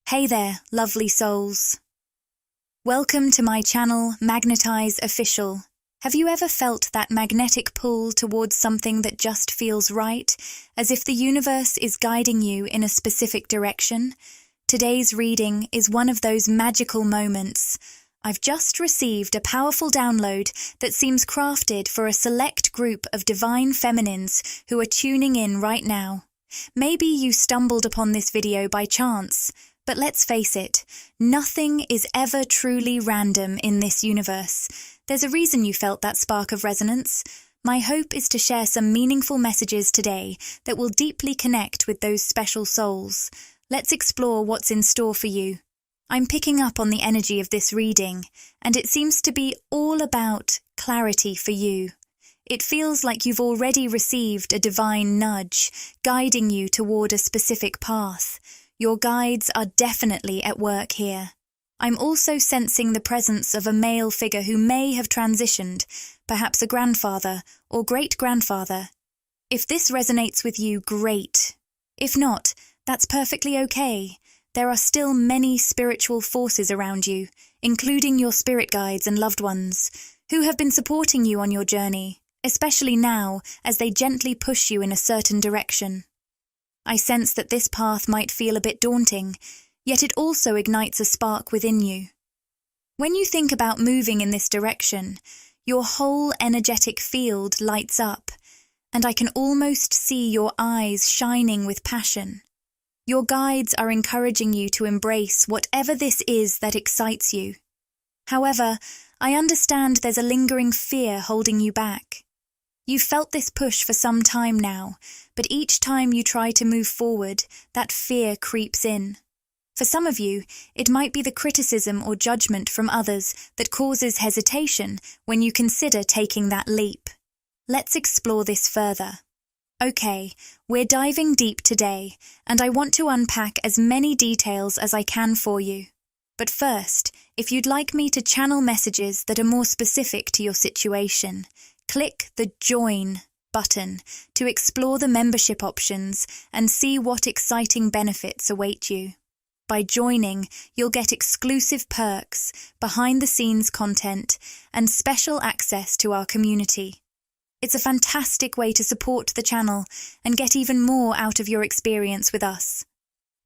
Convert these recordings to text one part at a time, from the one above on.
Hey there, lovely souls. Welcome to my channel, Magnetize Official. Have you ever felt that magnetic pull towards something that just feels right, as if the universe is guiding you in a specific direction? Today's reading is one of those magical moments. I've just received a powerful download that seems crafted for a select group of divine feminines who are tuning in right now. Maybe you stumbled upon this video by chance. But let's face it, nothing is ever truly random in this universe. There's a reason you felt that spark of resonance. My hope is to share some meaningful messages today that will deeply connect with those special souls. Let's explore what's in store for you. I'm picking up on the energy of this reading, and it seems to be all about clarity for you. It feels like you've already received a divine nudge, guiding you toward a specific path. Your guides are definitely at work here. I'm also sensing the presence of a male figure who may have transitioned, perhaps a grandfather or great-grandfather. If this resonates with you, great. If not, that's perfectly okay. There are still many spiritual forces around you, including your spirit guides and loved ones, who have been supporting you on your journey, especially now as they gently push you in a certain direction. I sense that this path might feel a bit daunting, yet it also ignites a spark within you. When you think about moving in this direction, your whole energetic field lights up, and I can almost see your eyes shining with passion. Your guides are encouraging you to embrace whatever this is that excites you. However, I understand there's a lingering fear holding you back. You've felt this push for some time now, but each time you try to move forward, that fear creeps in. For some of you, it might be the criticism or judgment from others that causes hesitation when you consider taking that leap. Let's explore this further. Okay, we're diving deep today, and I want to unpack as many details as I can for you. But first, if you'd like me to channel messages that are more specific to your situation, click the Join button to explore the membership options and see what exciting benefits await you. By joining, you'll get exclusive perks, behind-the-scenes content, and special access to our community. It's a fantastic way to support the channel and get even more out of your experience with us.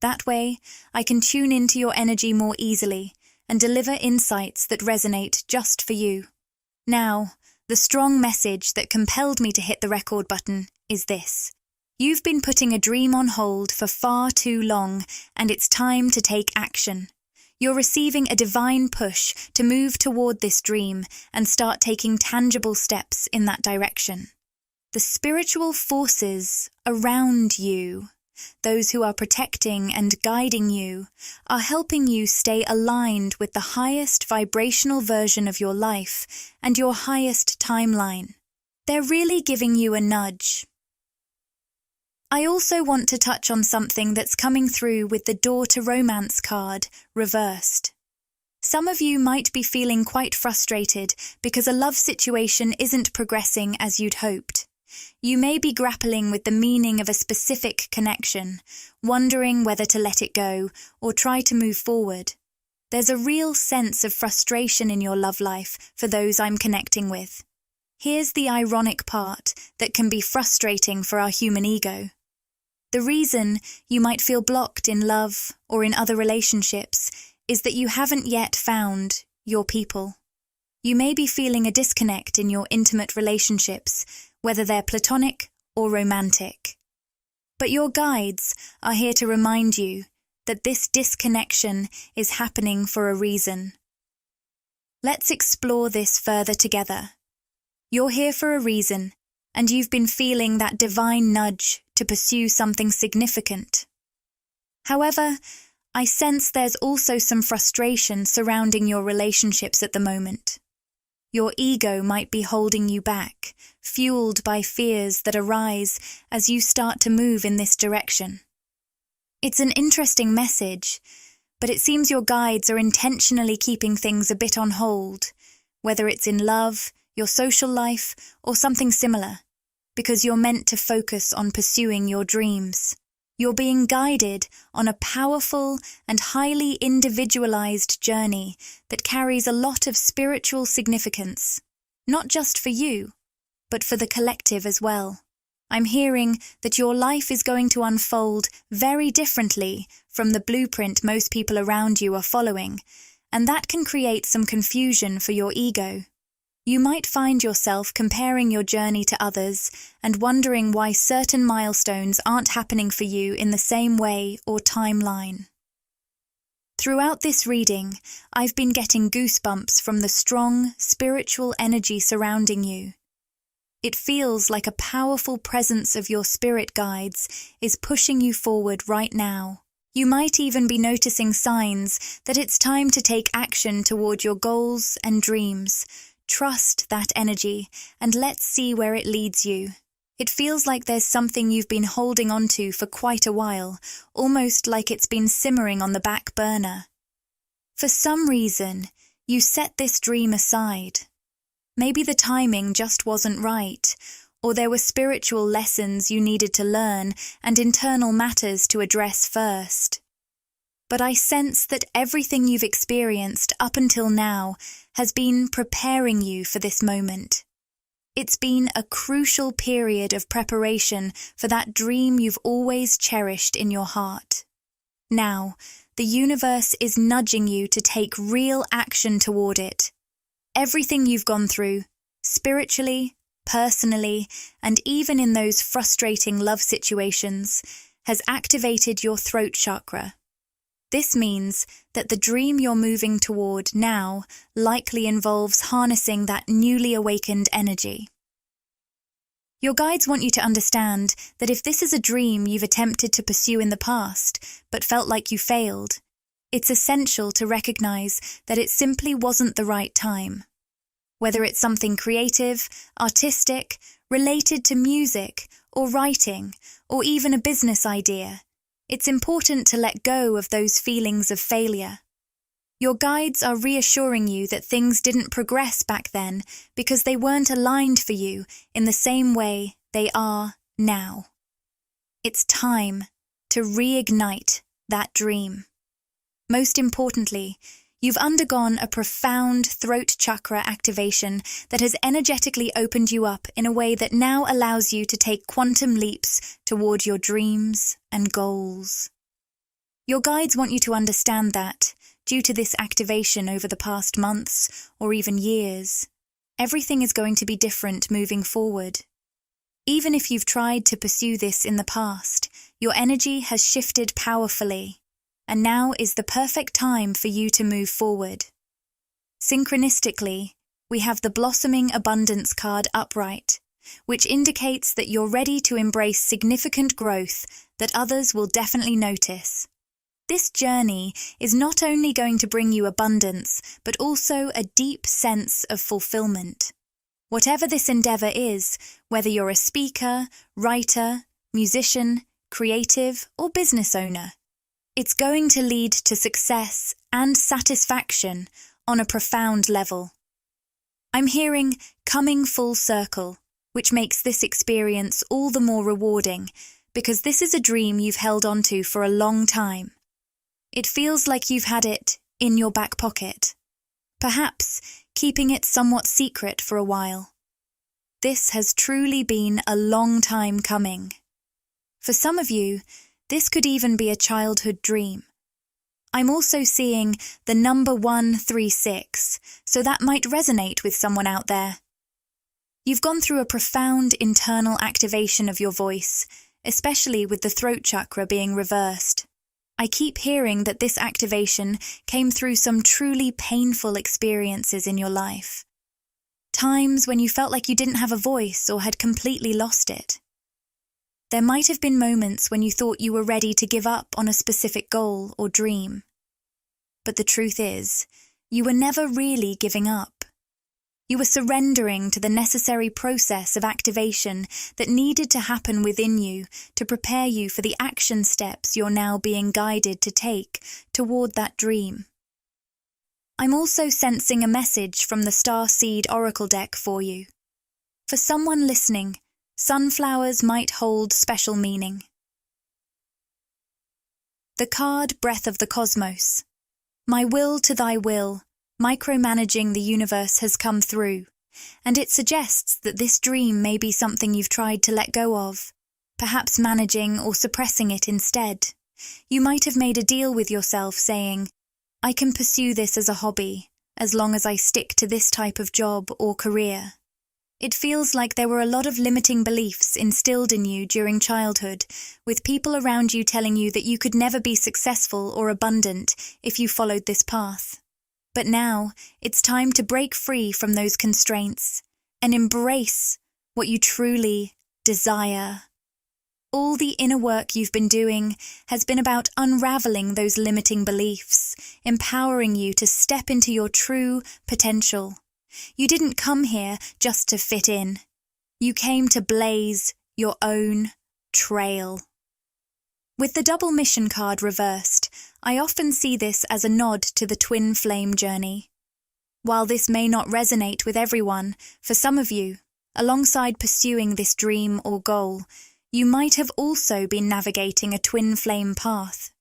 That way, I can tune into your energy more easily and deliver insights that resonate just for you. Now, the strong message that compelled me to hit the record button is this. You've been putting a dream on hold for far too long, and it's time to take action. You're receiving a divine push to move toward this dream and start taking tangible steps in that direction. The spiritual forces around you, those who are protecting and guiding you, are helping you stay aligned with the highest vibrational version of your life and your highest timeline. They're really giving you a nudge. I also want to touch on something that's coming through with the Door to Romance card reversed. Some of you might be feeling quite frustrated because a love situation isn't progressing as you'd hoped. You may be grappling with the meaning of a specific connection, wondering whether to let it go or try to move forward. There's a real sense of frustration in your love life for those I'm connecting with. Here's the ironic part that can be frustrating for our human ego. The reason you might feel blocked in love or in other relationships is that you haven't yet found your people. You may be feeling a disconnect in your intimate relationships, whether they're platonic or romantic. But your guides are here to remind you that this disconnection is happening for a reason. Let's explore this further together. You're here for a reason, and you've been feeling that divine nudge to pursue something significant. However, I sense there's also some frustration surrounding your relationships at the moment. Your ego might be holding you back, fueled by fears that arise as you start to move in this direction. It's an interesting message, but it seems your guides are intentionally keeping things a bit on hold, whether it's in love, your social life, or something similar, because you're meant to focus on pursuing your dreams. You're being guided on a powerful and highly individualized journey that carries a lot of spiritual significance, not just for you, but for the collective as well. I'm hearing that your life is going to unfold very differently from the blueprint most people around you are following, and that can create some confusion for your ego. You might find yourself comparing your journey to others and wondering why certain milestones aren't happening for you in the same way or timeline. Throughout this reading, I've been getting goosebumps from the strong, spiritual energy surrounding you. It feels like a powerful presence of your spirit guides is pushing you forward right now. You might even be noticing signs that it's time to take action toward your goals and dreams. Trust that energy, and let's see where it leads you. It feels like there's something you've been holding onto for quite a while, almost like it's been simmering on the back burner. For some reason, you set this dream aside. Maybe the timing just wasn't right, or there were spiritual lessons you needed to learn and internal matters to address first. But I sense that everything you've experienced up until now has been preparing you for this moment. It's been a crucial period of preparation for that dream you've always cherished in your heart. Now, the universe is nudging you to take real action toward it. Everything you've gone through, spiritually, personally, and even in those frustrating love situations, has activated your throat chakra. This means that the dream you're moving toward now likely involves harnessing that newly awakened energy. Your guides want you to understand that if this is a dream you've attempted to pursue in the past, but felt like you failed, it's essential to recognize that it simply wasn't the right time. Whether it's something creative, artistic, related to music, or writing, or even a business idea, it's important to let go of those feelings of failure. Your guides are reassuring you that things didn't progress back then because they weren't aligned for you in the same way they are now. It's time to reignite that dream. Most importantly, you've undergone a profound throat chakra activation that has energetically opened you up in a way that now allows you to take quantum leaps toward your dreams and goals. Your guides want you to understand that, due to this activation over the past months or even years, everything is going to be different moving forward. Even if you've tried to pursue this in the past, your energy has shifted powerfully, and now is the perfect time for you to move forward. Synchronistically, we have the Blossoming Abundance card upright, which indicates that you're ready to embrace significant growth that others will definitely notice. This journey is not only going to bring you abundance, but also a deep sense of fulfillment. Whatever this endeavor is, whether you're a speaker, writer, musician, creative, or business owner, it's going to lead to success and satisfaction on a profound level. I'm hearing coming full circle, which makes this experience all the more rewarding because this is a dream you've held onto for a long time. It feels like you've had it in your back pocket, perhaps keeping it somewhat secret for a while. This has truly been a long time coming. For some of you, this could even be a childhood dream. I'm also seeing the number 136, so that might resonate with someone out there. You've gone through a profound internal activation of your voice, especially with the throat chakra being reversed. I keep hearing that this activation came through some truly painful experiences in your life. Times when you felt like you didn't have a voice or had completely lost it. There might have been moments when you thought you were ready to give up on a specific goal or dream. But the truth is, you were never really giving up. You were surrendering to the necessary process of activation that needed to happen within you to prepare you for the action steps you're now being guided to take toward that dream. I'm also sensing a message from the Star Seed Oracle deck for you. For someone listening, sunflowers might hold special meaning. The card Breath of the Cosmos. My will to thy will, micromanaging the universe has come through, and it suggests that this dream may be something you've tried to let go of, perhaps managing or suppressing it instead. You might have made a deal with yourself saying, I can pursue this as a hobby, as long as I stick to this type of job or career. It feels like there were a lot of limiting beliefs instilled in you during childhood, with people around you telling you that you could never be successful or abundant if you followed this path. But now, it's time to break free from those constraints and embrace what you truly desire. All the inner work you've been doing has been about unraveling those limiting beliefs, empowering you to step into your true potential. You didn't come here just to fit in. You came to blaze your own trail. With the double mission card reversed, I often see this as a nod to the twin flame journey. While this may not resonate with everyone, for some of you, alongside pursuing this dream or goal, you might have also been navigating a twin flame path.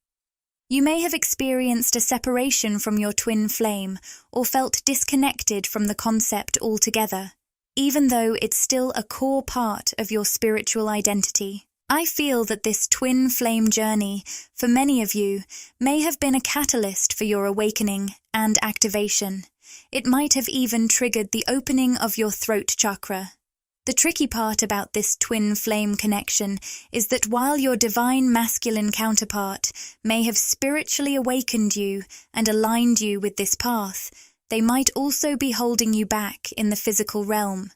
You may have experienced a separation from your twin flame or felt disconnected from the concept altogether, even though it's still a core part of your spiritual identity. I feel that this twin flame journey, for many of you, may have been a catalyst for your awakening and activation. It might have even triggered the opening of your throat chakra. The tricky part about this twin flame connection is that while your divine masculine counterpart may have spiritually awakened you and aligned you with this path, they might also be holding you back in the physical realm.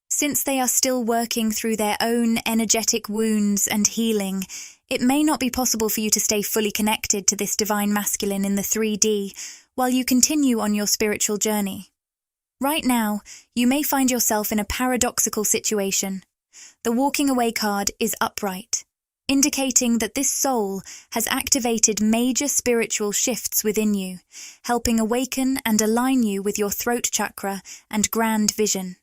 Since they are still working through their own energetic wounds and healing, it may not be possible for you to stay fully connected to this divine masculine in the 3D while you continue on your spiritual journey. Right now, you may find yourself in a paradoxical situation. The walking away card is upright, indicating that this soul has activated major spiritual shifts within you, helping awaken and align you with your throat chakra and grand vision.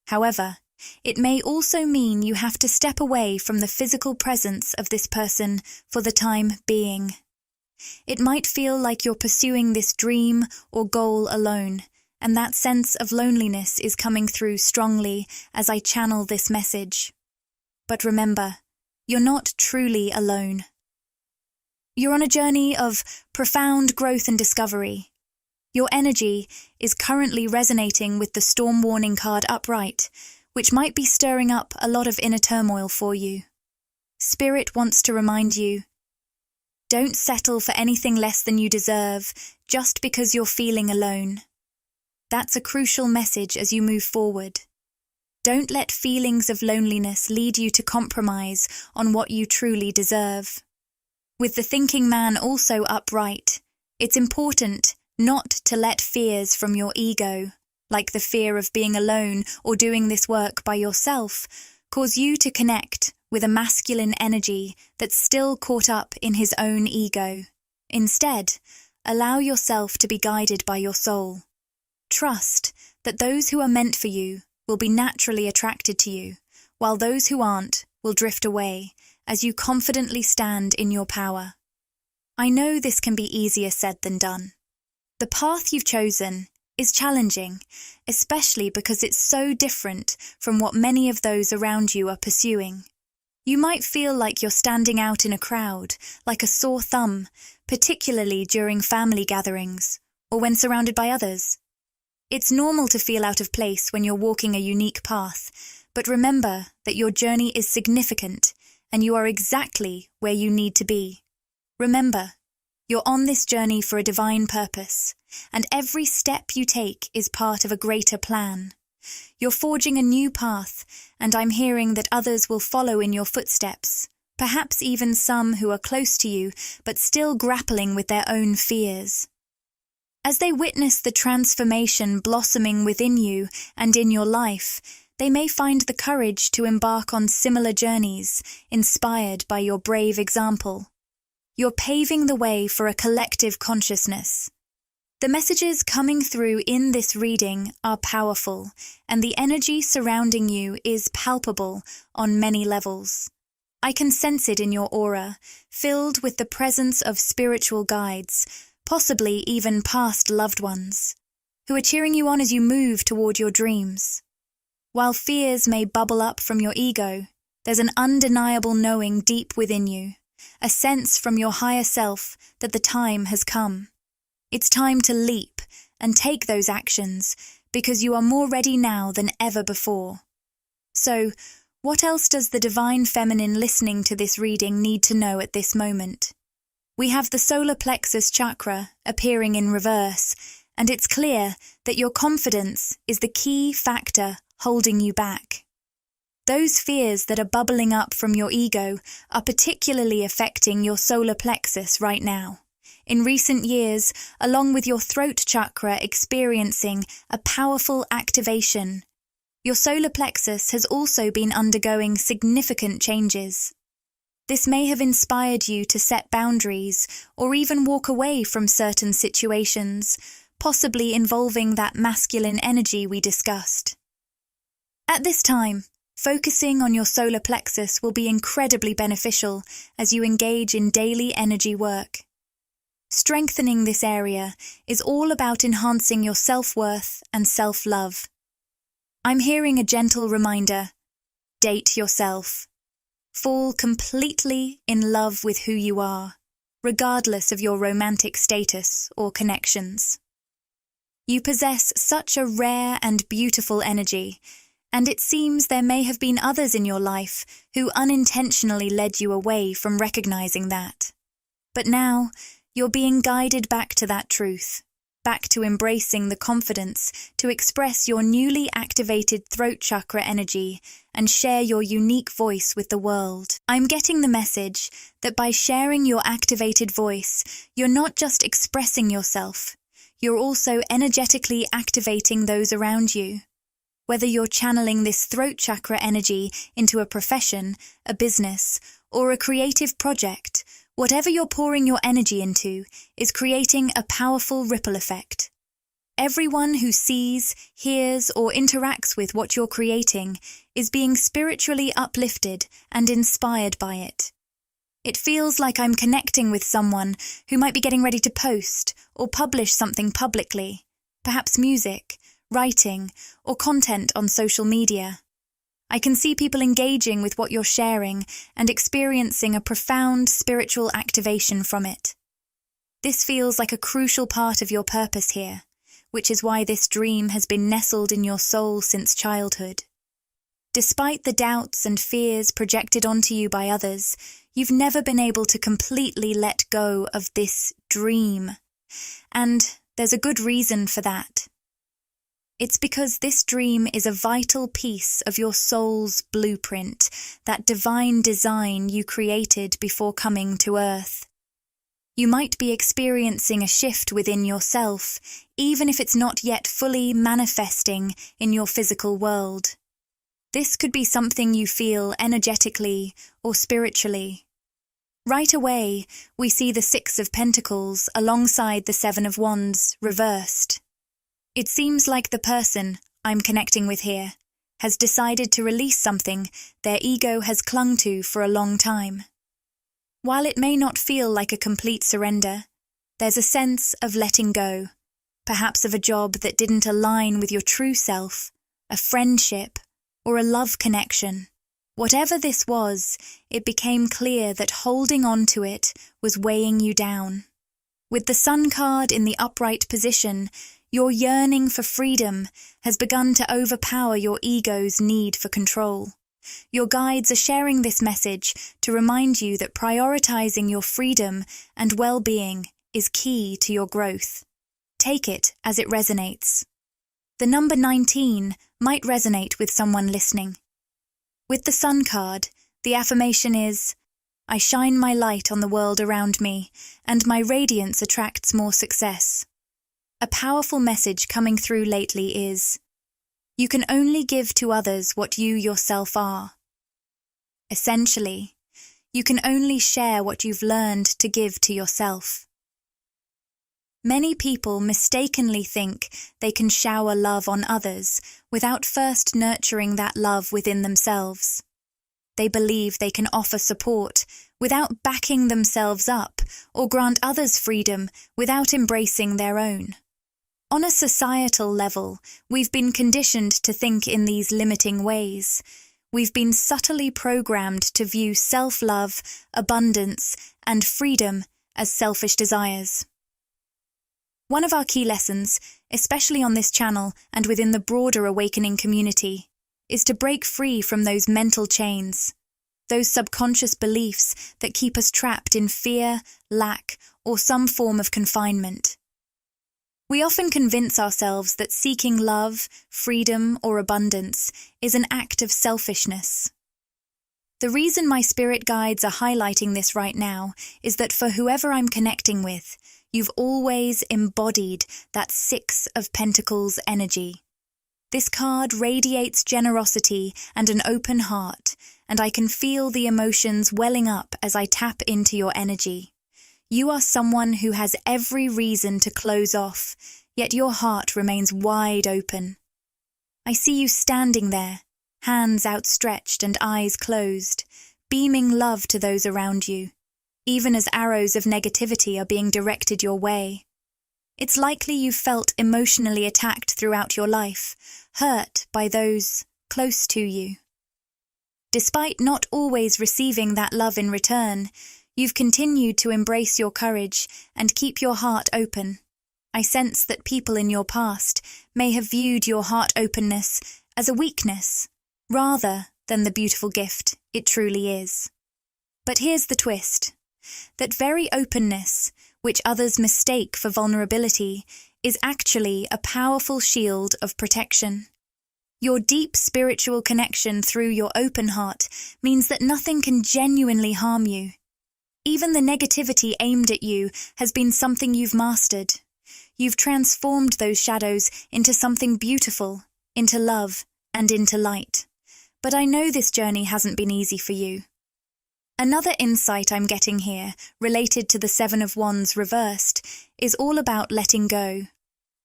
However, it may also mean you have to step away from the physical presence of this person for the time being. It might feel like you're pursuing this dream or goal alone, and that sense of loneliness is coming through strongly as I channel this message. But remember, you're not truly alone. You're on a journey of profound growth and discovery. Your energy is currently resonating with the storm warning card upright, which might be stirring up a lot of inner turmoil for you. Spirit wants to remind you, don't settle for anything less than you deserve just because you're feeling alone. That's a crucial message as you move forward. Don't let feelings of loneliness lead you to compromise on what you truly deserve. With the thinking man also upright, it's important not to let fears from your ego, like the fear of being alone or doing this work by yourself, cause you to connect with a masculine energy that's still caught up in his own ego. Instead, allow yourself to be guided by your soul. Trust that those who are meant for you will be naturally attracted to you, while those who aren't will drift away as you confidently stand in your power. I know this can be easier said than done. The path you've chosen is challenging, especially because it's so different from what many of those around you are pursuing. You might feel like you're standing out in a crowd, like a sore thumb, particularly during family gatherings or when surrounded by others. It's normal to feel out of place when you're walking a unique path, but remember that your journey is significant and you are exactly where you need to be. Remember, you're on this journey for a divine purpose, and every step you take is part of a greater plan. You're forging a new path, and I'm hearing that others will follow in your footsteps, perhaps even some who are close to you but still grappling with their own fears. As they witness the transformation blossoming within you and in your life, they may find the courage to embark on similar journeys, inspired by your brave example. You're paving the way for a collective consciousness. The messages coming through in this reading are powerful, and the energy surrounding you is palpable on many levels. I can sense it in your aura, filled with the presence of spiritual guides, possibly even past loved ones, who are cheering you on as you move toward your dreams. While fears may bubble up from your ego, there's an undeniable knowing deep within you, a sense from your higher self that the time has come. It's time to leap and take those actions because you are more ready now than ever before. So, what else does the divine feminine listening to this reading need to know at this moment? We have the solar plexus chakra appearing in reverse, and it's clear that your confidence is the key factor holding you back. Those fears that are bubbling up from your ego are particularly affecting your solar plexus right now. In recent years, along with your throat chakra experiencing a powerful activation, your solar plexus has also been undergoing significant changes. This may have inspired you to set boundaries or even walk away from certain situations, possibly involving that masculine energy we discussed. At this time, focusing on your solar plexus will be incredibly beneficial as you engage in daily energy work. Strengthening this area is all about enhancing your self-worth and self-love. I'm hearing a gentle reminder: date yourself. Fall completely in love with who you are, regardless of your romantic status or connections. You possess such a rare and beautiful energy, and it seems there may have been others in your life who unintentionally led you away from recognizing that. But now, you're being guided back to that truth, back to embracing the confidence to express your newly activated throat chakra energy and share your unique voice with the world. I'm getting the message that by sharing your activated voice, you're not just expressing yourself, you're also energetically activating those around you. Whether you're channeling this throat chakra energy into a profession, a business, or a creative project, whatever you're pouring your energy into is creating a powerful ripple effect. Everyone who sees, hears, or interacts with what you're creating is being spiritually uplifted and inspired by it. It feels like I'm connecting with someone who might be getting ready to post or publish something publicly, perhaps music, writing, or content on social media. I can see people engaging with what you're sharing and experiencing a profound spiritual activation from it. This feels like a crucial part of your purpose here, which is why this dream has been nestled in your soul since childhood. Despite the doubts and fears projected onto you by others, you've never been able to completely let go of this dream. And there's a good reason for that. It's because this dream is a vital piece of your soul's blueprint, that divine design you created before coming to Earth. You might be experiencing a shift within yourself, even if it's not yet fully manifesting in your physical world. This could be something you feel energetically or spiritually. Right away, we see the Six of Pentacles alongside the Seven of Wands reversed. It seems like the person I'm connecting with here has decided to release something their ego has clung to for a long time. While it may not feel like a complete surrender, there's a sense of letting go, perhaps of a job that didn't align with your true self, a friendship, or a love connection. Whatever this was, it became clear that holding on to it was weighing you down. With the Sun card in the upright position, your yearning for freedom has begun to overpower your ego's need for control. Your guides are sharing this message to remind you that prioritizing your freedom and well-being is key to your growth. Take it as it resonates. The number 19 might resonate with someone listening. With the Sun card, the affirmation is, "I shine my light on the world around me, and my radiance attracts more success." A powerful message coming through lately is, you can only give to others what you yourself are. Essentially, you can only share what you've learned to give to yourself. Many people mistakenly think they can shower love on others without first nurturing that love within themselves. they believe they can offer support without backing themselves up or grant others freedom without embracing their own. On a societal level, we've been conditioned to think in these limiting ways. We've been subtly programmed to view self-love, abundance, and freedom as selfish desires. One of our key lessons, especially on this channel and within the broader awakening community, is to break free from those mental chains, those subconscious beliefs that keep us trapped in fear, lack, or some form of confinement. We often convince ourselves that seeking love, freedom, or abundance is an act of selfishness. The reason my spirit guides are highlighting this right now is that for whoever I'm connecting with, you've always embodied that Six of Pentacles energy. This card radiates generosity and an open heart, and I can feel the emotions welling up as I tap into your energy. You are someone who has every reason to close off, yet your heart remains wide open. I see you standing there, hands outstretched and eyes closed, beaming love to those around you, even as arrows of negativity are being directed your way. It's likely you've felt emotionally attacked throughout your life, hurt by those close to you. Despite not always receiving that love in return, you've continued to embrace your courage and keep your heart open. I sense that people in your past may have viewed your heart openness as a weakness, rather than the beautiful gift it truly is. But here's the twist. That very openness, which others mistake for vulnerability, is actually a powerful shield of protection. Your deep spiritual connection through your open heart means that nothing can genuinely harm you. Even the negativity aimed at you has been something you've mastered. You've transformed those shadows into something beautiful, into love, and into light. But I know this journey hasn't been easy for you. Another insight I'm getting here, related to the Seven of Wands reversed, is all about letting go.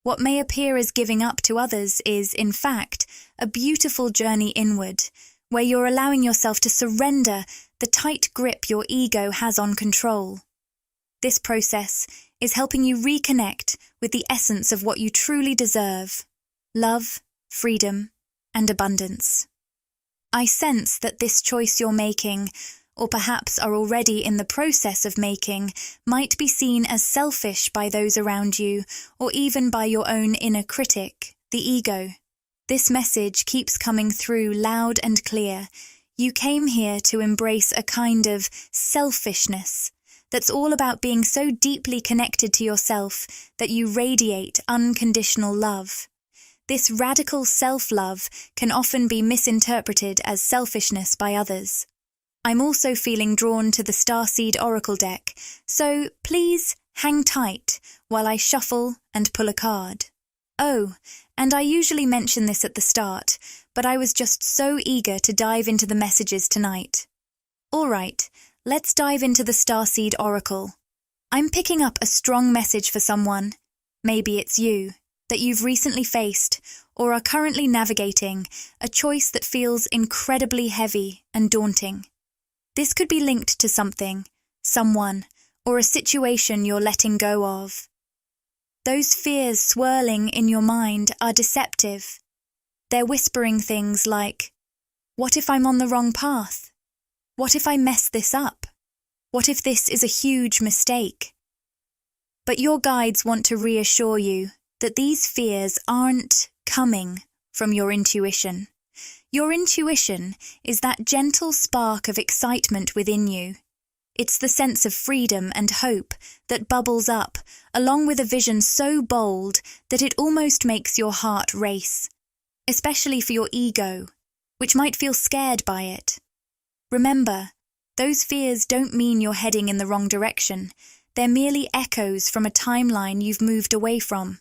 What may appear as giving up to others is, in fact, a beautiful journey inward, where you're allowing yourself to surrender the tight grip your ego has on control. This process is helping you reconnect with the essence of what you truly deserve: love, freedom, and abundance. I sense that this choice you're making, or perhaps are already in the process of making, might be seen as selfish by those around you, or even by your own inner critic, the ego. This message keeps coming through loud and clear. You came here to embrace a kind of selfishness that's all about being so deeply connected to yourself that you radiate unconditional love. This radical self-love can often be misinterpreted as selfishness by others. I'm also feeling drawn to the Starseed Oracle deck, so please hang tight while I shuffle and pull a card. Oh, and I usually mention this at the start, but I was just so eager to dive into the messages tonight. All right, let's dive into the Starseed Oracle. I'm picking up a strong message for someone, maybe it's you, that you've recently faced or are currently navigating a choice that feels incredibly heavy and daunting. This could be linked to something, someone, or a situation you're letting go of. Those fears swirling in your mind are deceptive. They're whispering things like, what if I'm on the wrong path? What if I mess this up? What if this is a huge mistake? But your guides want to reassure you that these fears aren't coming from your intuition. Your intuition is that gentle spark of excitement within you. It's the sense of freedom and hope that bubbles up, along with a vision so bold that it almost makes your heart race, especially for your ego, which might feel scared by it. Remember, those fears don't mean you're heading in the wrong direction. They're merely echoes from a timeline you've moved away from.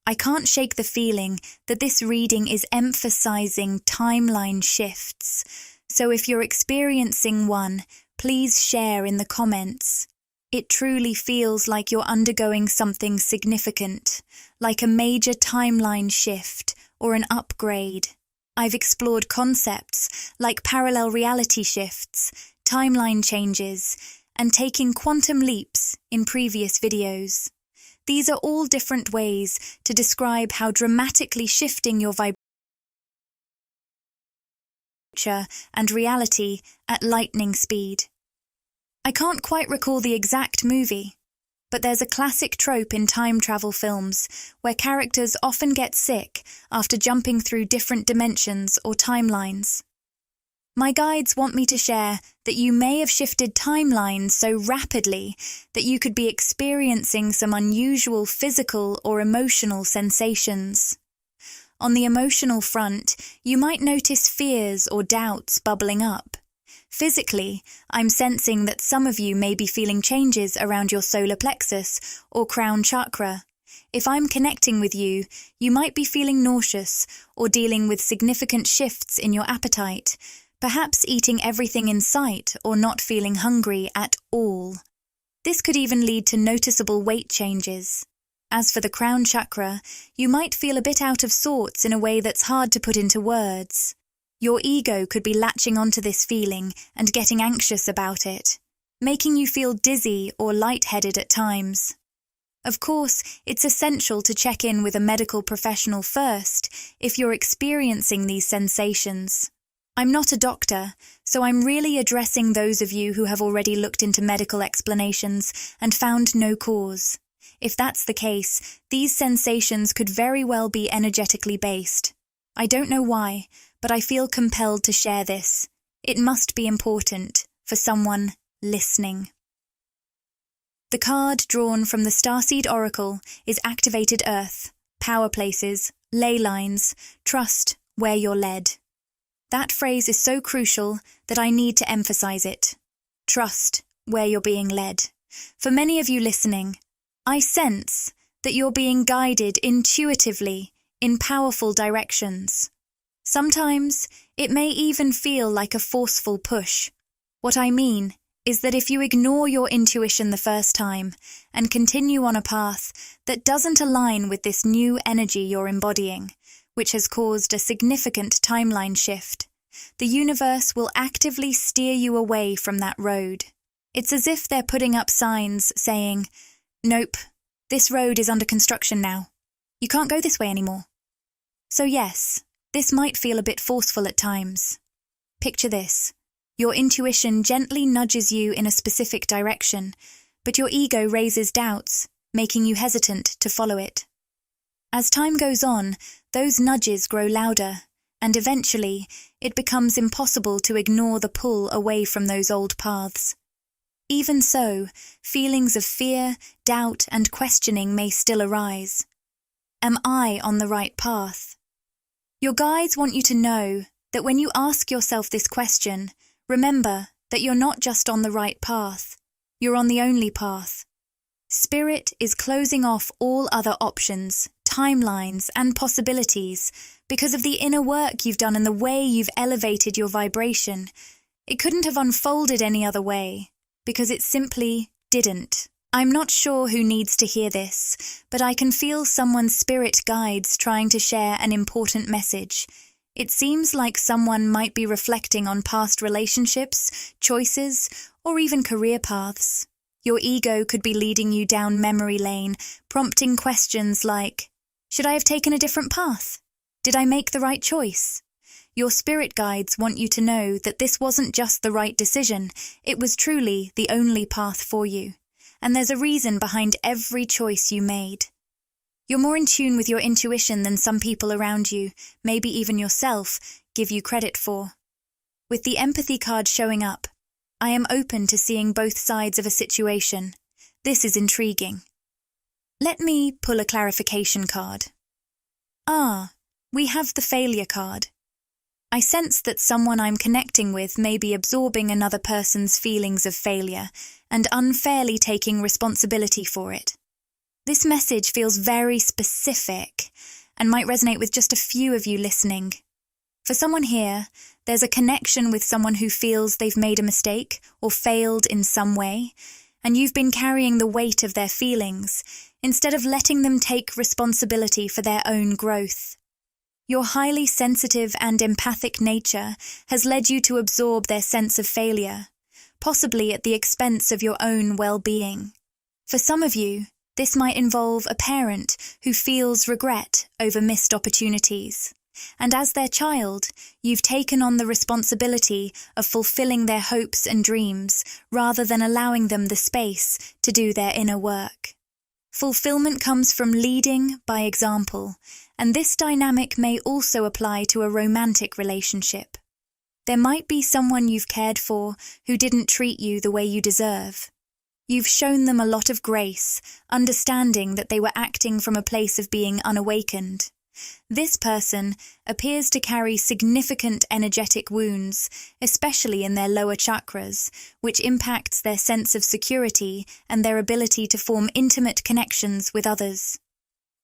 I can't shake the feeling that this reading is emphasizing timeline shifts, so if you're experiencing one, please share in the comments. It truly feels like you're undergoing something significant, like a major timeline shift or an upgrade. I've explored concepts like parallel reality shifts, timeline changes, and taking quantum leaps in previous videos. These are all different ways to describe how dramatically shifting your vibration and reality at lightning speed. I can't quite recall the exact movie, but there's a classic trope in time travel films where characters often get sick after jumping through different dimensions or timelines. My guides want me to share that you may have shifted timelines so rapidly that you could be experiencing some unusual physical or emotional sensations. On the emotional front, you might notice fears or doubts bubbling up. Physically, I'm sensing that some of you may be feeling changes around your solar plexus or crown chakra. If I'm connecting with you, you might be feeling nauseous or dealing with significant shifts in your appetite, perhaps eating everything in sight or not feeling hungry at all. This could even lead to noticeable weight changes. As for the crown chakra, you might feel a bit out of sorts in a way that's hard to put into words. Your ego could be latching onto this feeling and getting anxious about it, making you feel dizzy or lightheaded at times. Of course, it's essential to check in with a medical professional first if you're experiencing these sensations. I'm not a doctor, so I'm really addressing those of you who have already looked into medical explanations and found no cause. If that's the case, these sensations could very well be energetically based. I don't know why, but I feel compelled to share this. It must be important for someone listening. The card drawn from the Starseed Oracle is Activated Earth, Power Places, Ley Lines, Trust Where You're Led. That phrase is so crucial that I need to emphasize it. Trust where you're being led. For many of you listening, I sense that you're being guided intuitively in powerful directions. Sometimes it may even feel like a forceful push. What I mean is that if you ignore your intuition the first time and continue on a path that doesn't align with this new energy you're embodying, which has caused a significant timeline shift, the universe will actively steer you away from that road. It's as if they're putting up signs saying, "Nope, this road is under construction now. You can't go this way anymore." So yes, this might feel a bit forceful at times. Picture this. Your intuition gently nudges you in a specific direction, but your ego raises doubts, making you hesitant to follow it. As time goes on, those nudges grow louder, and eventually it becomes impossible to ignore the pull away from those old paths. Even so, feelings of fear, doubt, and questioning may still arise. Am I on the right path? Your guides want you to know that when you ask yourself this question, remember that you're not just on the right path, you're on the only path. Spirit is closing off all other options, timelines, and possibilities because of the inner work you've done and the way you've elevated your vibration. It couldn't have unfolded any other way, because it simply didn't. I'm not sure who needs to hear this, but I can feel someone's spirit guides trying to share an important message. It seems like someone might be reflecting on past relationships, choices, or even career paths. Your ego could be leading you down memory lane, prompting questions like, should I have taken a different path? Did I make the right choice? Your spirit guides want you to know that this wasn't just the right decision, it was truly the only path for you. And there's a reason behind every choice you made. You're more in tune with your intuition than some people around you, maybe even yourself, give you credit for. With the empathy card showing up, I am open to seeing both sides of a situation. This is intriguing. Let me pull a clarification card. We have the failure card. I sense that someone I'm connecting with may be absorbing another person's feelings of failure and unfairly taking responsibility for it. This message feels very specific and might resonate with just a few of you listening. For someone here, there's a connection with someone who feels they've made a mistake or failed in some way, and you've been carrying the weight of their feelings instead of letting them take responsibility for their own growth. Your highly sensitive and empathic nature has led you to absorb their sense of failure, possibly at the expense of your own well-being. For some of you, this might involve a parent who feels regret over missed opportunities. And as their child, you've taken on the responsibility of fulfilling their hopes and dreams rather than allowing them the space to do their inner work. Fulfillment comes from leading by example, and this dynamic may also apply to a romantic relationship. There might be someone you've cared for who didn't treat you the way you deserve. You've shown them a lot of grace, understanding that they were acting from a place of being unawakened. This person appears to carry significant energetic wounds, especially in their lower chakras, which impacts their sense of security and their ability to form intimate connections with others.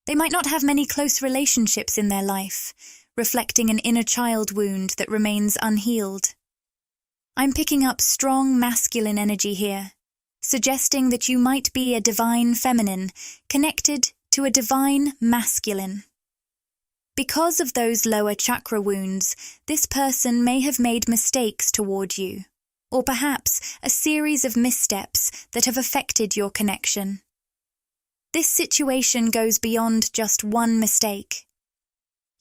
They might not have many close relationships in their life, reflecting an inner child wound that remains unhealed. I'm picking up strong masculine energy here, suggesting that you might be a divine feminine connected to a divine masculine. Because of those lower chakra wounds, this person may have made mistakes toward you, or perhaps a series of missteps that have affected your connection. This situation goes beyond just one mistake.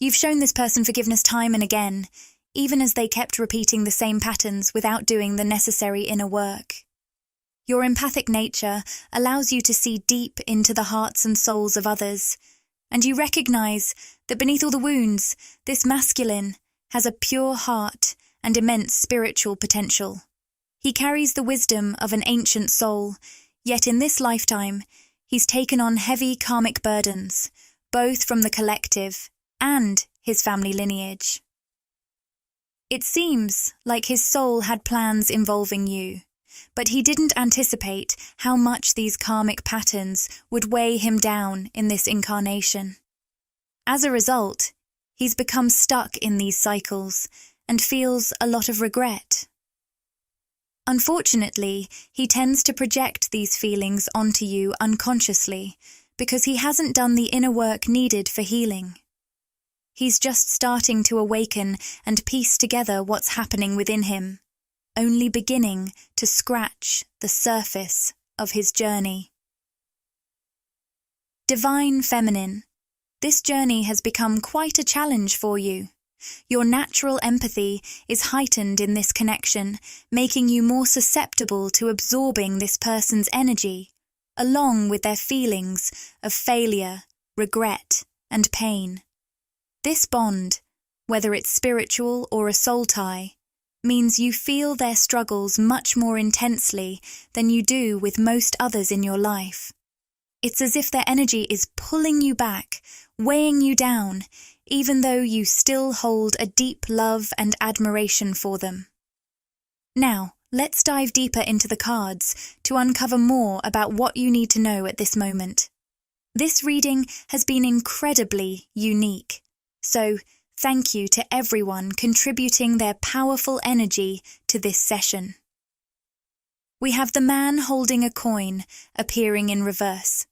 You've shown this person forgiveness time and again, even as they kept repeating the same patterns without doing the necessary inner work. Your empathic nature allows you to see deep into the hearts and souls of others, and you recognize that beneath all the wounds, this masculine has a pure heart and immense spiritual potential. He carries the wisdom of an ancient soul, yet in this lifetime, he's taken on heavy karmic burdens, both from the collective and his family lineage. It seems like his soul had plans involving you, but he didn't anticipate how much these karmic patterns would weigh him down in this incarnation. As a result, he's become stuck in these cycles and feels a lot of regret. Unfortunately, he tends to project these feelings onto you unconsciously because he hasn't done the inner work needed for healing. He's just starting to awaken and piece together what's happening within him, only beginning to scratch the surface of his journey. Divine Feminine. This journey has become quite a challenge for you. Your natural empathy is heightened in this connection, making you more susceptible to absorbing this person's energy, along with their feelings of failure, regret, and pain. This bond, whether it's spiritual or a soul tie, means you feel their struggles much more intensely than you do with most others in your life. It's as if their energy is pulling you back, weighing you down, even though you still hold a deep love and admiration for them. Now, let's dive deeper into the cards to uncover more about what you need to know at this moment. This reading has been incredibly unique, so thank you to everyone contributing their powerful energy to this session. We have the man holding a coin appearing in reverse.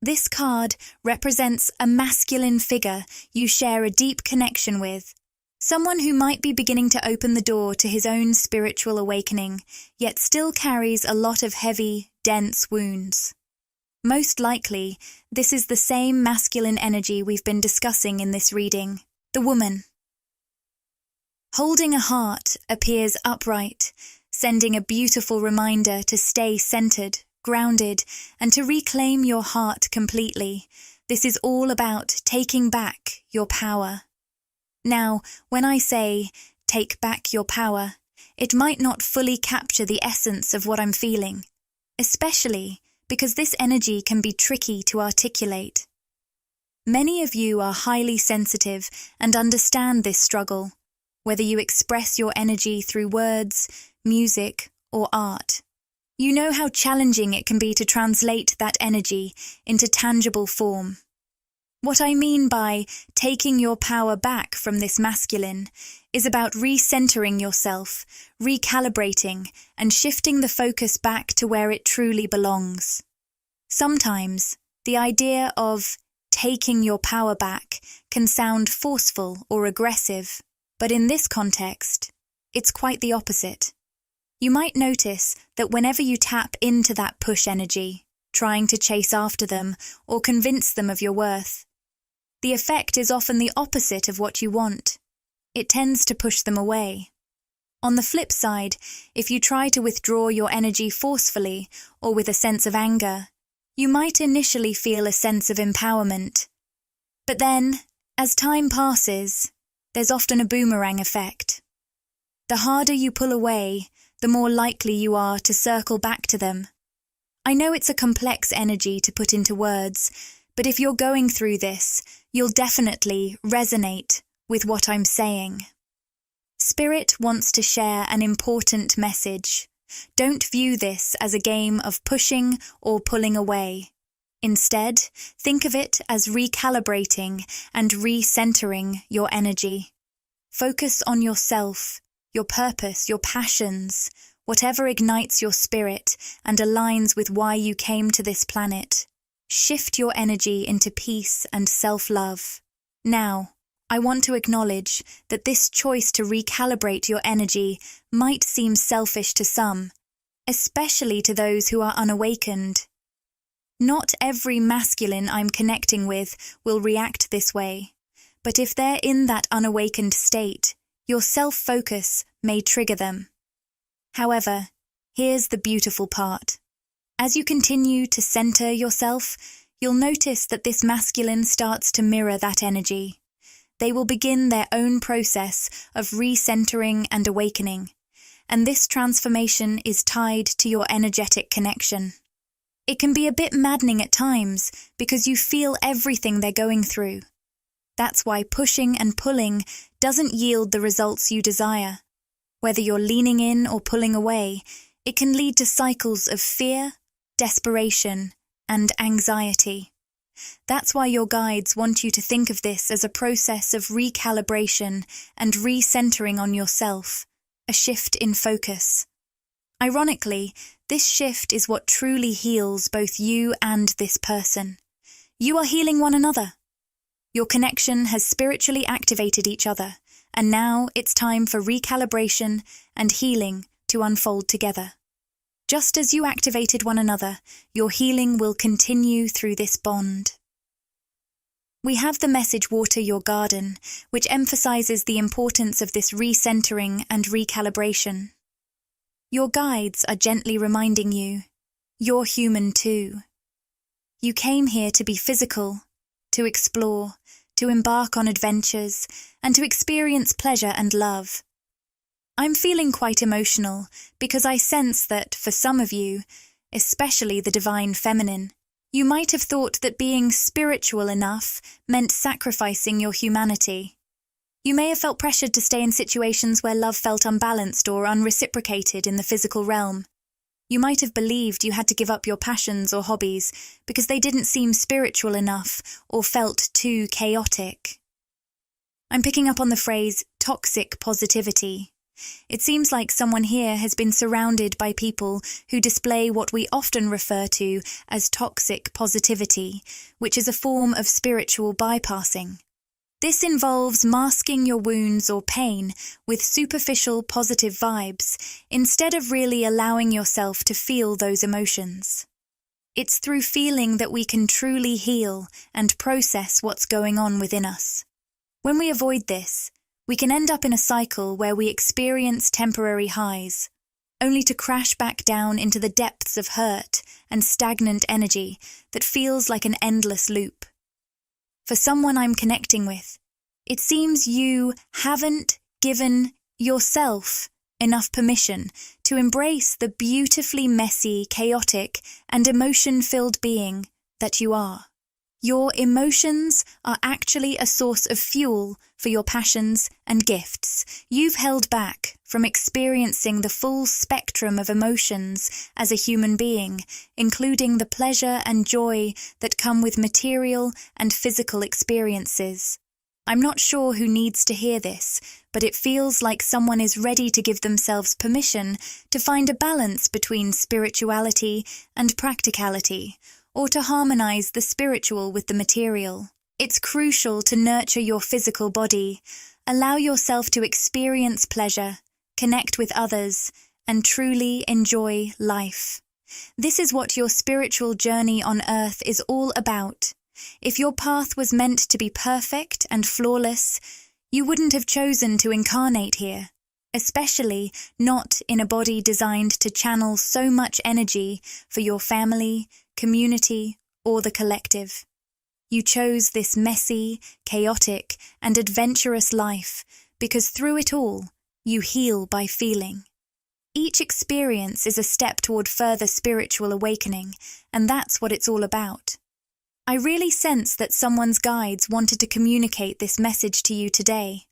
This card represents a masculine figure you share a deep connection with, someone who might be beginning to open the door to his own spiritual awakening, yet still carries a lot of heavy, dense wounds. Most likely, this is the same masculine energy we've been discussing in this reading, the woman. Holding a heart appears upright, sending a beautiful reminder to stay centered, grounded, and to reclaim your heart completely. This is all about taking back your power. Now, when I say, take back your power, it might not fully capture the essence of what I'm feeling, especially because this energy can be tricky to articulate. Many of you are highly sensitive and understand this struggle, whether you express your energy through words, music, or art. You know how challenging it can be to translate that energy into tangible form. What I mean by taking your power back from this masculine is about recentering yourself, recalibrating, and shifting the focus back to where it truly belongs. Sometimes, the idea of taking your power back can sound forceful or aggressive, but in this context, it's quite the opposite. You might notice that whenever you tap into that push energy, trying to chase after them or convince them of your worth, the effect is often the opposite of what you want. It tends to push them away. On the flip side, if you try to withdraw your energy forcefully or with a sense of anger, you might initially feel a sense of empowerment. But then, as time passes, there's often a boomerang effect. The harder you pull away, the more likely you are to circle back to them. I know it's a complex energy to put into words, but if you're going through this, you'll definitely resonate with what I'm saying. Spirit wants to share an important message. Don't view this as a game of pushing or pulling away. Instead, think of it as recalibrating and recentering your energy. Focus on yourself, your purpose, your passions, whatever ignites your spirit and aligns with why you came to this planet. Shift your energy into peace and self-love. Now, I want to acknowledge that this choice to recalibrate your energy might seem selfish to some, especially to those who are unawakened. Not every masculine I'm connecting with will react this way, but if they're in that unawakened state, your self-focus may trigger them. However, here's the beautiful part. As you continue to center yourself, you'll notice that this masculine starts to mirror that energy. They will begin their own process of recentering and awakening, and this transformation is tied to your energetic connection. It can be a bit maddening at times because you feel everything they're going through. That's why pushing and pulling doesn't yield the results you desire. Whether you're leaning in or pulling away, it can lead to cycles of fear, desperation, and anxiety. That's why your guides want you to think of this as a process of recalibration and recentering on yourself, a shift in focus. Ironically, this shift is what truly heals both you and this person. You are healing one another. Your connection has spiritually activated each other, and now it's time for recalibration and healing to unfold together. Just as you activated one another, your healing will continue through this bond. We have the message Water Your Garden, which emphasizes the importance of this recentering and recalibration. Your guides are gently reminding you, you're human too. You came here to be physical, to explore, to embark on adventures, and to experience pleasure and love. I'm feeling quite emotional because I sense that, for some of you, especially the divine feminine, you might have thought that being spiritual enough meant sacrificing your humanity. You may have felt pressured to stay in situations where love felt unbalanced or unreciprocated in the physical realm. You might have believed you had to give up your passions or hobbies because they didn't seem spiritual enough or felt too chaotic. I'm picking up on the phrase toxic positivity. It seems like someone here has been surrounded by people who display what we often refer to as toxic positivity, which is a form of spiritual bypassing. This involves masking your wounds or pain with superficial positive vibes instead of really allowing yourself to feel those emotions. It's through feeling that we can truly heal and process what's going on within us. When we avoid this, we can end up in a cycle where we experience temporary highs, only to crash back down into the depths of hurt and stagnant energy that feels like an endless loop. For someone I'm connecting with, it seems you haven't given yourself enough permission to embrace the beautifully messy, chaotic, and emotion-filled being that you are. Your emotions are actually a source of fuel for your passions and gifts. You've held back from experiencing the full spectrum of emotions as a human being, including the pleasure and joy that come with material and physical experiences. I'm not sure who needs to hear this, but it feels like someone is ready to give themselves permission to find a balance between spirituality and practicality, or to harmonize the spiritual with the material. It's crucial to nurture your physical body, allow yourself to experience pleasure, connect with others, and truly enjoy life. This is what your spiritual journey on earth is all about. If your path was meant to be perfect and flawless, you wouldn't have chosen to incarnate here, especially not in a body designed to channel so much energy for your family, community, or the collective. You chose this messy, chaotic, and adventurous life because through it all, you heal by feeling. Each experience is a step toward further spiritual awakening, and that's what it's all about. I really sense that someone's guides wanted to communicate this message to you today.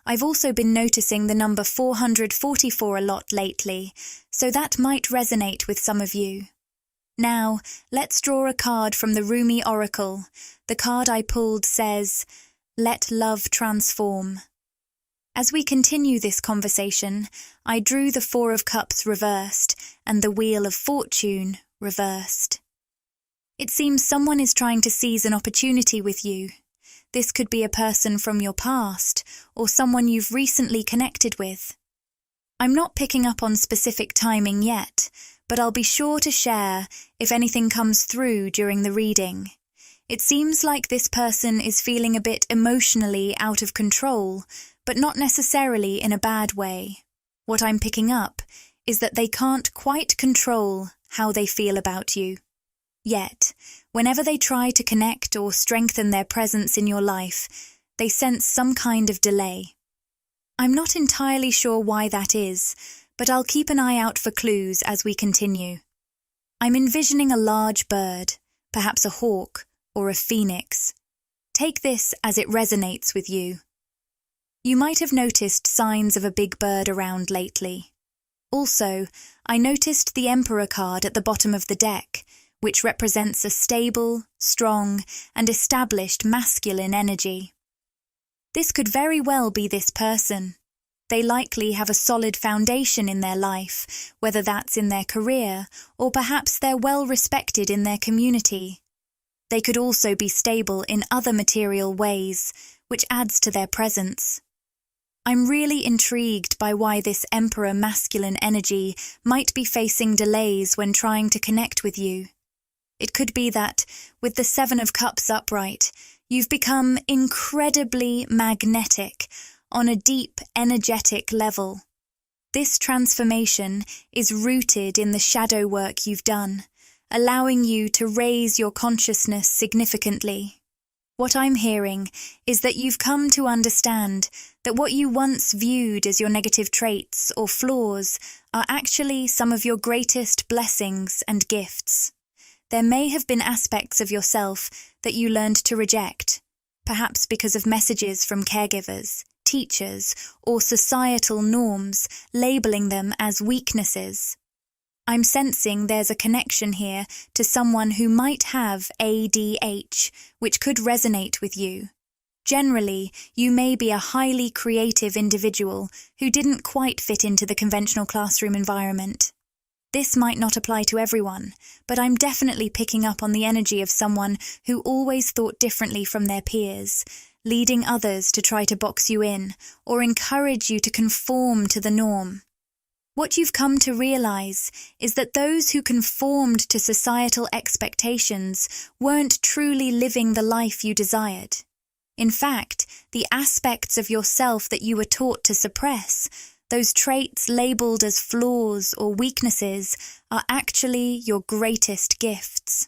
I've also been noticing the number 444 a lot lately, so that might resonate with some of you. Now, let's draw a card from the Rumi Oracle. The card I pulled says, "Let love transform." As we continue this conversation, I drew the Four of Cups reversed and the Wheel of Fortune reversed. It seems someone is trying to seize an opportunity with you. This could be a person from your past or someone you've recently connected with. I'm not picking up on specific timing yet, but I'll be sure to share if anything comes through during the reading. It seems like this person is feeling a bit emotionally out of control, but not necessarily in a bad way. What I'm picking up is that they can't quite control how they feel about you. Yet, whenever they try to connect or strengthen their presence in your life, they sense some kind of delay. I'm not entirely sure why that is, but I'll keep an eye out for clues as we continue. I'm envisioning a large bird, perhaps a hawk or a phoenix. Take this as it resonates with you. You might have noticed signs of a big bird around lately. Also, I noticed the Emperor card at the bottom of the deck, which represents a stable, strong, and established masculine energy. This could very well be this person. They likely have a solid foundation in their life, whether that's in their career, or perhaps they're well respected in their community. They could also be stable in other material ways, which adds to their presence. I'm really intrigued by why this Emperor masculine energy might be facing delays when trying to connect with you. It could be that, with the Seven of Cups upright, you've become incredibly magnetic on a deep, energetic level. This transformation is rooted in the shadow work you've done, allowing you to raise your consciousness significantly. What I'm hearing is that you've come to understand that what you once viewed as your negative traits or flaws are actually some of your greatest blessings and gifts. There may have been aspects of yourself that you learned to reject, perhaps because of messages from caregivers, teachers, or societal norms labeling them as weaknesses. I'm sensing there's a connection here to someone who might have ADH, which could resonate with you. Generally, you may be a highly creative individual who didn't quite fit into the conventional classroom environment. This might not apply to everyone, but I'm definitely picking up on the energy of someone who always thought differently from their peers, leading others to try to box you in or encourage you to conform to the norm. What you've come to realize is that those who conformed to societal expectations weren't truly living the life you desired. In fact, the aspects of yourself that you were taught to suppress, those traits labeled as flaws or weaknesses, are actually your greatest gifts.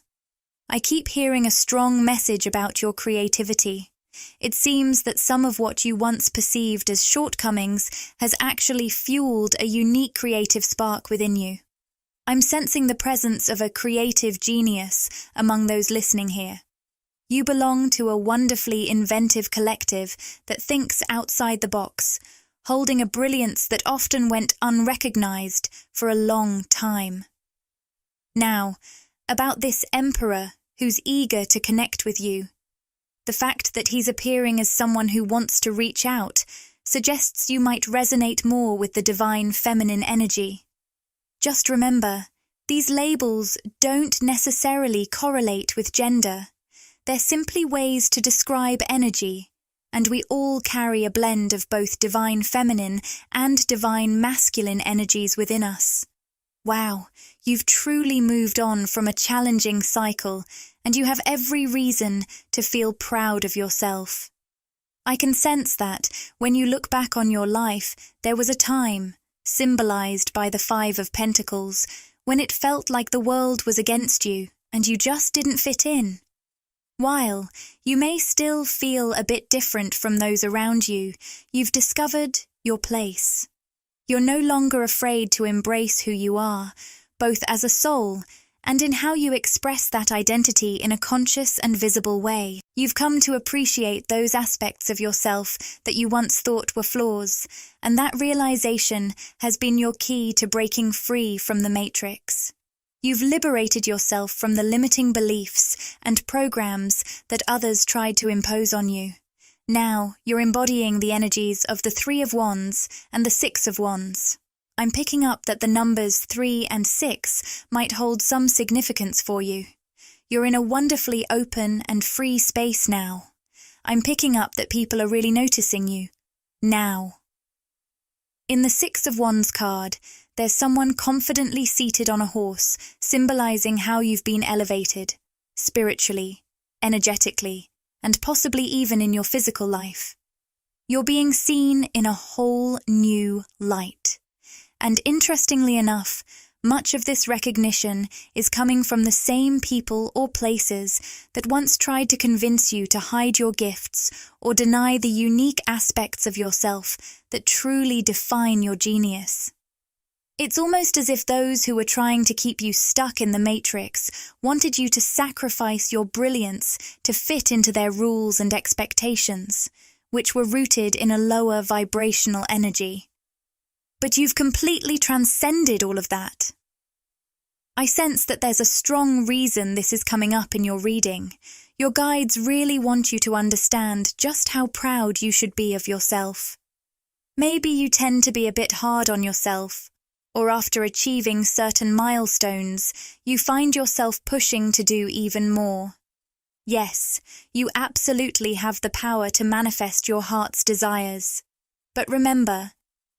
I keep hearing a strong message about your creativity. It seems that some of what you once perceived as shortcomings has actually fueled a unique creative spark within you. I'm sensing the presence of a creative genius among those listening here. You belong to a wonderfully inventive collective that thinks outside the box, holding a brilliance that often went unrecognized for a long time. Now, about this Emperor who's eager to connect with you. The fact that he's appearing as someone who wants to reach out suggests you might resonate more with the divine feminine energy. Just remember, these labels don't necessarily correlate with gender. They're simply ways to describe energy, and we all carry a blend of both divine feminine and divine masculine energies within us. Wow, you've truly moved on from a challenging cycle, and you have every reason to feel proud of yourself. I can sense that when you look back on your life, there was a time, symbolized by the 5 of Pentacles, when it felt like the world was against you and you just didn't fit in. While you may still feel a bit different from those around you, you've discovered your place. You're no longer afraid to embrace who you are, both as a soul and in how you express that identity in a conscious and visible way. You've come to appreciate those aspects of yourself that you once thought were flaws, and that realization has been your key to breaking free from the matrix. You've liberated yourself from the limiting beliefs and programs that others tried to impose on you. Now you're embodying the energies of the 3 of Wands and the 6 of Wands. I'm picking up that the numbers 3 and 6 might hold some significance for you. You're in a wonderfully open and free space now. I'm picking up that people are really noticing you. Now. In the 6 of Wands card, there's someone confidently seated on a horse, symbolizing how you've been elevated, spiritually, energetically, and possibly even in your physical life. You're being seen in a whole new light. And interestingly enough, much of this recognition is coming from the same people or places that once tried to convince you to hide your gifts or deny the unique aspects of yourself that truly define your genius. It's almost as if those who were trying to keep you stuck in the matrix wanted you to sacrifice your brilliance to fit into their rules and expectations, which were rooted in a lower vibrational energy. But you've completely transcended all of that. I sense that there's a strong reason this is coming up in your reading. Your guides really want you to understand just how proud you should be of yourself. Maybe you tend to be a bit hard on yourself, or after achieving certain milestones, you find yourself pushing to do even more. Yes, you absolutely have the power to manifest your heart's desires. But remember,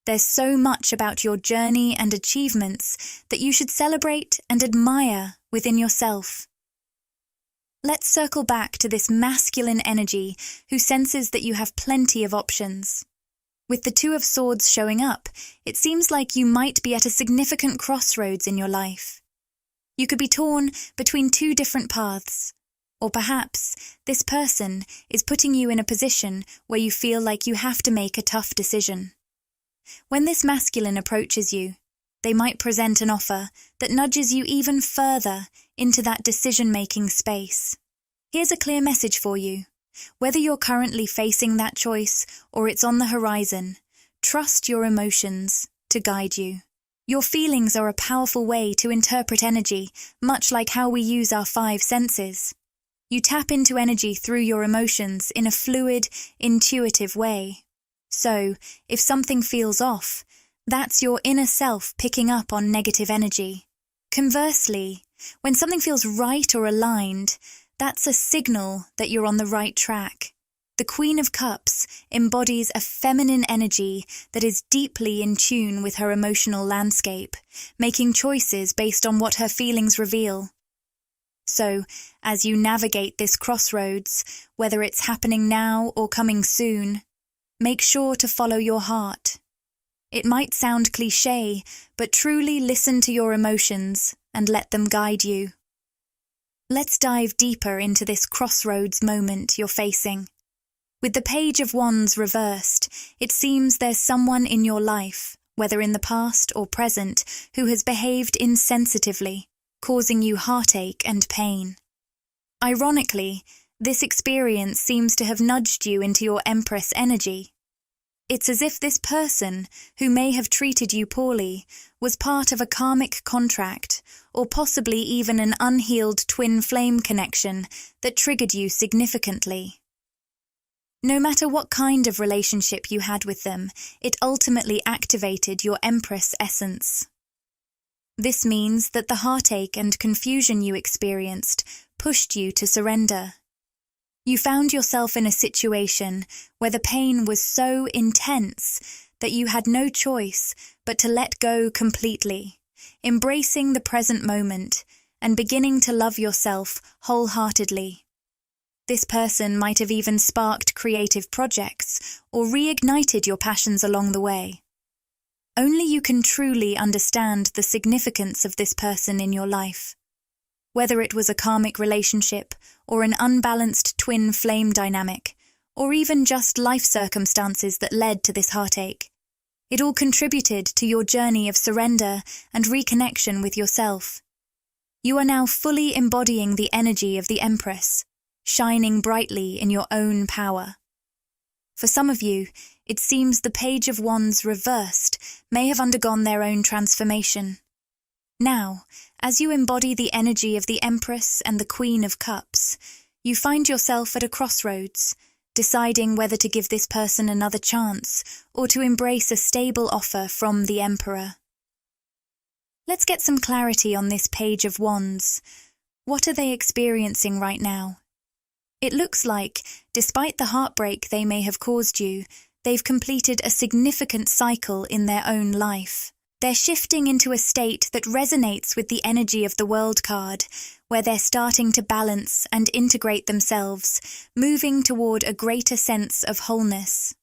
there's so much about your journey and achievements that you should celebrate and admire within yourself. Let's circle back to this masculine energy who senses that you have plenty of options. With the 2 of Swords showing up, it seems like you might be at a significant crossroads in your life. You could be torn between 2 different paths, or perhaps this person is putting you in a position where you feel like you have to make a tough decision. When this masculine approaches you, they might present an offer that nudges you even further into that decision-making space. Here's a clear message for you. Whether you're currently facing that choice or it's on the horizon, trust your emotions to guide you. Your feelings are a powerful way to interpret energy, much like how we use our 5 senses. You tap into energy through your emotions in a fluid, intuitive way. So, if something feels off, that's your inner self picking up on negative energy. Conversely, when something feels right or aligned, that's a signal that you're on the right track. The Queen of Cups embodies a feminine energy that is deeply in tune with her emotional landscape, making choices based on what her feelings reveal. So, as you navigate this crossroads, whether it's happening now or coming soon, make sure to follow your heart. It might sound cliché, but truly listen to your emotions and let them guide you. Let's dive deeper into this crossroads moment you're facing. With the Page of Wands reversed, it seems there's someone in your life, whether in the past or present, who has behaved insensitively, causing you heartache and pain. Ironically, this experience seems to have nudged you into your Empress energy. It's as if this person, who may have treated you poorly, was part of a karmic contract, or possibly even an unhealed twin flame connection that triggered you significantly. No matter what kind of relationship you had with them, it ultimately activated your Empress essence. This means that the heartache and confusion you experienced pushed you to surrender. You found yourself in a situation where the pain was so intense that you had no choice but to let go completely, embracing the present moment and beginning to love yourself wholeheartedly. This person might have even sparked creative projects or reignited your passions along the way. Only you can truly understand the significance of this person in your life. Whether it was a karmic relationship or an unbalanced twin flame dynamic, or even just life circumstances that led to this heartache, it all contributed to your journey of surrender and reconnection with yourself. You are now fully embodying the energy of the Empress, shining brightly in your own power. For some of you, it seems the Page of Wands reversed may have undergone their own transformation. Now, as you embody the energy of the Empress and the Queen of Cups, you find yourself at a crossroads, deciding whether to give this person another chance or to embrace a stable offer from the Emperor. Let's get some clarity on this Page of Wands. What are they experiencing right now? It looks like, despite the heartbreak they may have caused you, they've completed a significant cycle in their own life. They're shifting into a state that resonates with the energy of the World card, where they're starting to balance and integrate themselves, moving toward a greater sense of wholeness.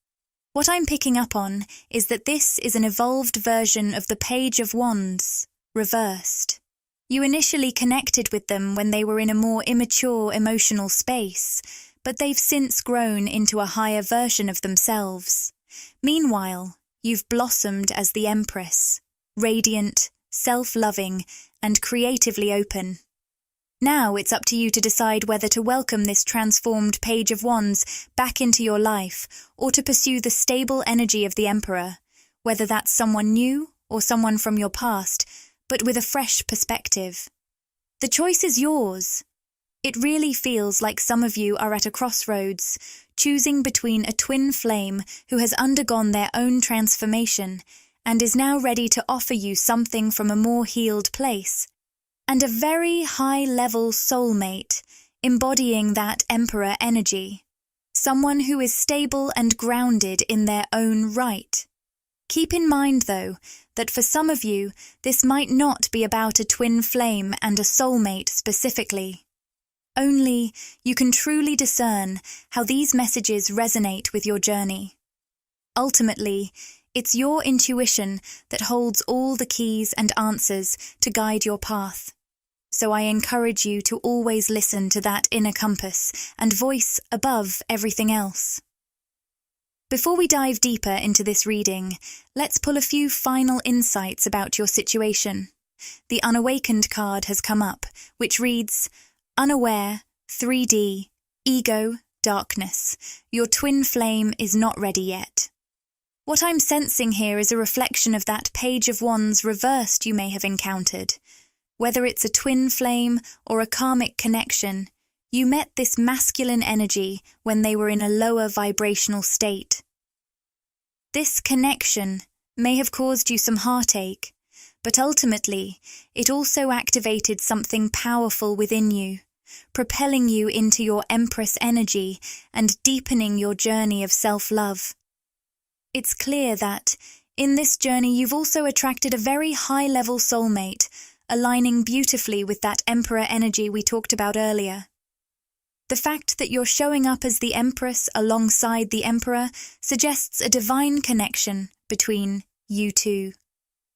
What I'm picking up on is that this is an evolved version of the Page of Wands, reversed. You initially connected with them when they were in a more immature emotional space, but they've since grown into a higher version of themselves. Meanwhile, you've blossomed as the Empress, radiant, self-loving, and creatively open. Now it's up to you to decide whether to welcome this transformed Page of Wands back into your life or to pursue the stable energy of the Emperor, whether that's someone new or someone from your past, but with a fresh perspective. The choice is yours. It really feels like some of you are at a crossroads, choosing between a twin flame who has undergone their own transformation and is now ready to offer you something from a more healed place, and a very high-level soulmate embodying that Emperor energy, someone who is stable and grounded in their own right. Keep in mind, though, that for some of you, this might not be about a twin flame and a soulmate specifically. Only you can truly discern how these messages resonate with your journey. Ultimately, it's your intuition that holds all the keys and answers to guide your path. So I encourage you to always listen to that inner compass and voice above everything else. Before we dive deeper into this reading, let's pull a few final insights about your situation. The Unawakened card has come up, which reads, Unaware, 3D, Ego, Darkness. Your twin flame is not ready yet. What I'm sensing here is a reflection of that Page of Wands reversed you may have encountered. Whether it's a twin flame or a karmic connection, you met this masculine energy when they were in a lower vibrational state. This connection may have caused you some heartache, but ultimately it also activated something powerful within you, propelling you into your Empress energy and deepening your journey of self-love. It's clear that, in this journey, you've also attracted a very high-level soulmate, aligning beautifully with that Emperor energy we talked about earlier. The fact that you're showing up as the Empress alongside the Emperor suggests a divine connection between you two,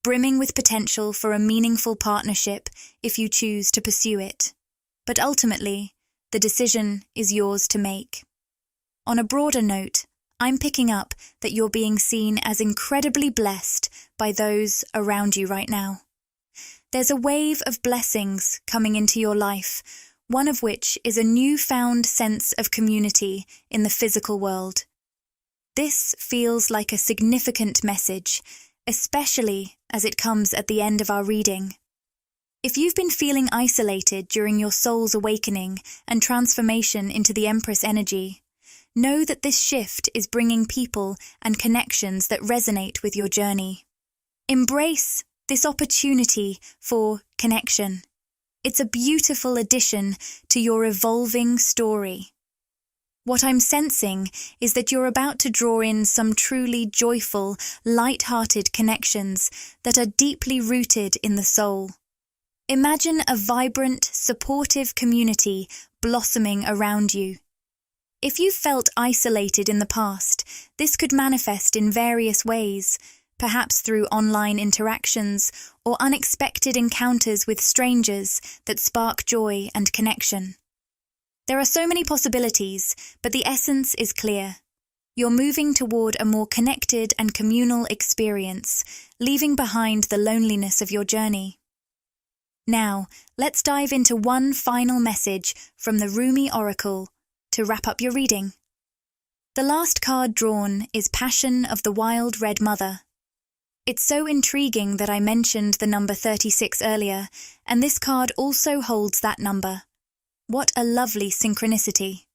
brimming with potential for a meaningful partnership if you choose to pursue it. But ultimately, the decision is yours to make. On a broader note, I'm picking up that you're being seen as incredibly blessed by those around you right now. There's a wave of blessings coming into your life, one of which is a newfound sense of community in the physical world. This feels like a significant message, especially as it comes at the end of our reading. If you've been feeling isolated during your soul's awakening and transformation into the Empress energy, know that this shift is bringing people and connections that resonate with your journey. Embrace this opportunity for connection. It's a beautiful addition to your evolving story. What I'm sensing is that you're about to draw in some truly joyful, light-hearted connections that are deeply rooted in the soul. Imagine a vibrant, supportive community blossoming around you. If you felt isolated in the past, this could manifest in various ways, perhaps through online interactions or unexpected encounters with strangers that spark joy and connection. There are so many possibilities, but the essence is clear. You're moving toward a more connected and communal experience, leaving behind the loneliness of your journey. Now, let's dive into one final message from the Rumi Oracle to wrap up your reading. The last card drawn is Passion of the Wild Red Mother. It's so intriguing that I mentioned the number 36 earlier, and this card also holds that number. What a lovely synchronicity.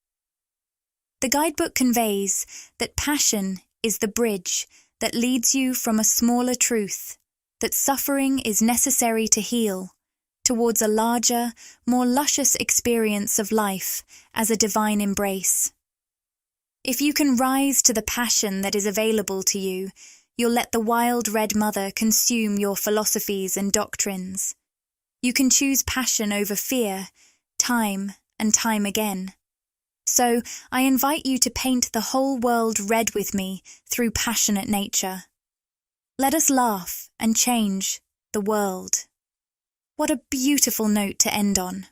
The guidebook conveys that passion is the bridge that leads you from a smaller truth, that suffering is necessary to heal, towards a larger, more luscious experience of life as a divine embrace. If you can rise to the passion that is available to you, you'll let the wild red mother consume your philosophies and doctrines. You can choose passion over fear, time and time again. So I invite you to paint the whole world red with me through passionate nature. Let us laugh and change the world. What a beautiful note to end on.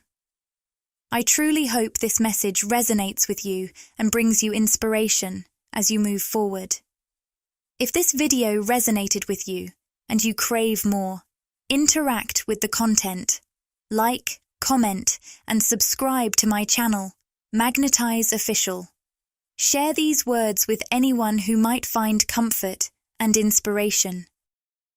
I truly hope this message resonates with you and brings you inspiration as you move forward. If this video resonated with you and you crave more, interact with the content. Like, comment, and subscribe to my channel, Magnetize Official. Share these words with anyone who might find comfort and inspiration.